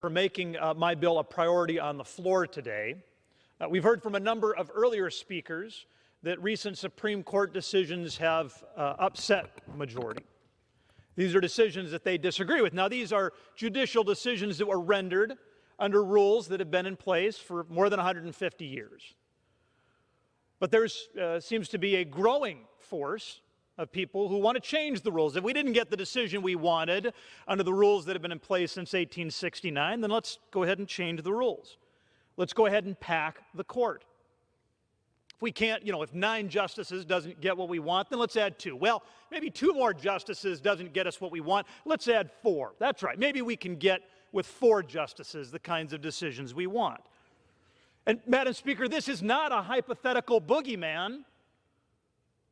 For making my bill a priority on the floor today. We've heard from a number of earlier speakers that recent Supreme Court decisions have upset the majority. These are decisions that they disagree with. Now, these are judicial decisions that were rendered under rules that have been in place for more than 150 years. But there seems to be a growing force of people who want to change the rules. If we didn't get the decision we wanted under the rules that have been in place since 1869, then let's go ahead and change the rules. Let's go ahead and pack the court. If we can't, if 9 justices doesn't get what we want, then let's add 2. Well, maybe 2 more justices doesn't get us what we want. Let's add 4. That's right. Maybe we can get with 4 justices the kinds of decisions we want. And Madam Speaker, this is not a hypothetical boogeyman.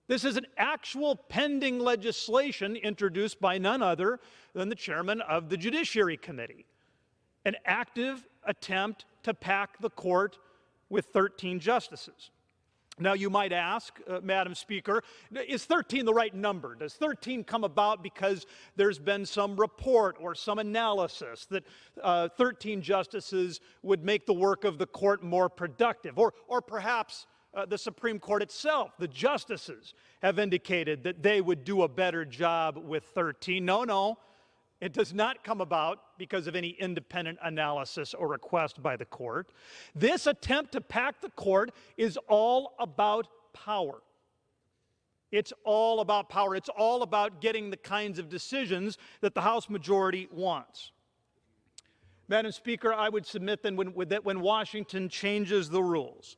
This is an actual pending legislation introduced by none other than the chairman of the Judiciary Committee. An active attempt to pack the court with 13 justices. Now, you might ask, Madam Speaker, is 13 the right number? Does 13 come about because there's been some report or some analysis that 13 justices would make the work of the court more productive? Or perhaps the Supreme Court itself, the justices, have indicated that they would do a better job with 13. No, it does not come about because of any independent analysis or request by the court. This attempt to pack the court is all about power. It's all about power. It's all about getting the kinds of decisions that the House majority wants. Madam Speaker, I would submit then that when Washington changes the rules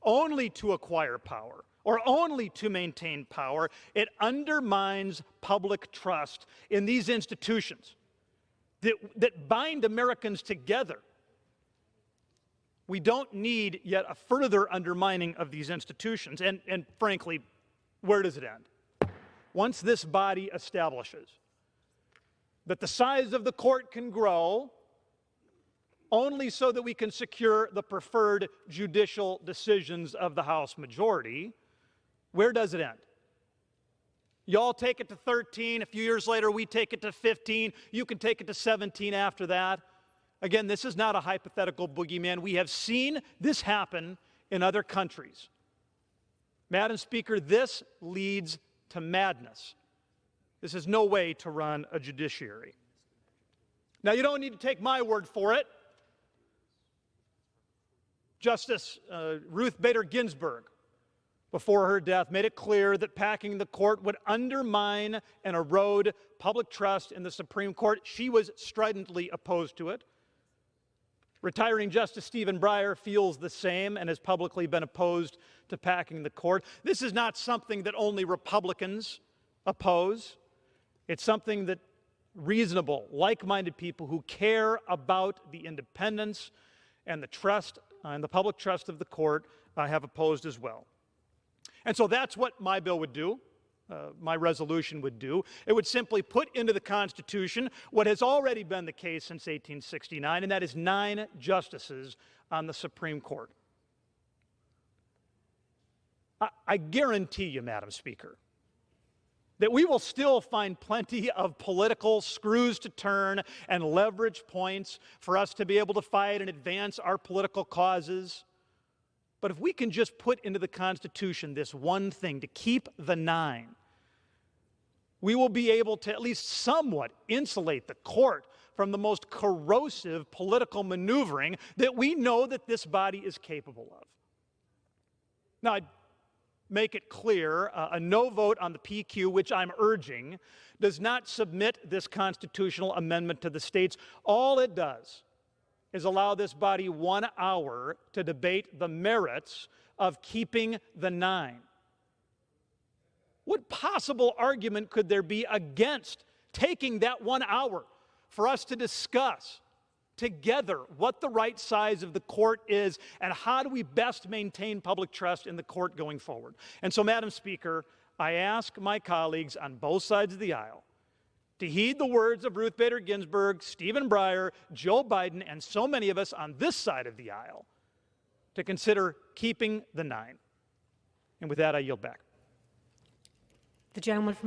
only to acquire power, or only to maintain power, it undermines public trust in these institutions that bind Americans together. We don't need yet a further undermining of these institutions. And frankly, where does it end? Once this body establishes that the size of the court can grow only so that we can secure the preferred judicial decisions of the House majority, where does it end? Y'all take it to 13. A few years later, we take it to 15. You can take it to 17 after that. Again, this is not a hypothetical boogeyman. We have seen this happen in other countries. Madam Speaker, this leads to madness. This is no way to run a judiciary. Now, you don't need to take my word for it. Justice Ruth Bader Ginsburg, before her death, made it clear that packing the court would undermine and erode public trust in the Supreme Court. She was stridently opposed to it. Retiring Justice Stephen Breyer feels the same and has publicly been opposed to packing the court. This is not something that only Republicans oppose. It's something that reasonable, like-minded people who care about the independence and the trust and the public trust of the court have opposed as well. And so that's what my bill would do, my resolution would do. It would simply put into the Constitution what has already been the case since 1869, and that is 9 justices on the Supreme Court. I guarantee you, Madam Speaker, that we will still find plenty of political screws to turn and leverage points for us to be able to fight and advance our political causes. But if we can just put into the Constitution this one thing, to keep the 9, we will be able to at least somewhat insulate the court from the most corrosive political maneuvering that we know that this body is capable of. Now, I'd make it clear, a no vote on the PQ, which I'm urging, does not submit this constitutional amendment to the states. All it does is allow this body 1 hour to debate the merits of keeping the 9. What possible argument could there be against taking that 1 hour for us to discuss together what the right size of the court is and how do we best maintain public trust in the court going forward? And so, Madam Speaker, I ask my colleagues on both sides of the aisle to heed the words of Ruth Bader Ginsburg, Stephen Breyer, Joe Biden, and so many of us on this side of the aisle to consider keeping the 9. And with that, I yield back. The gentleman from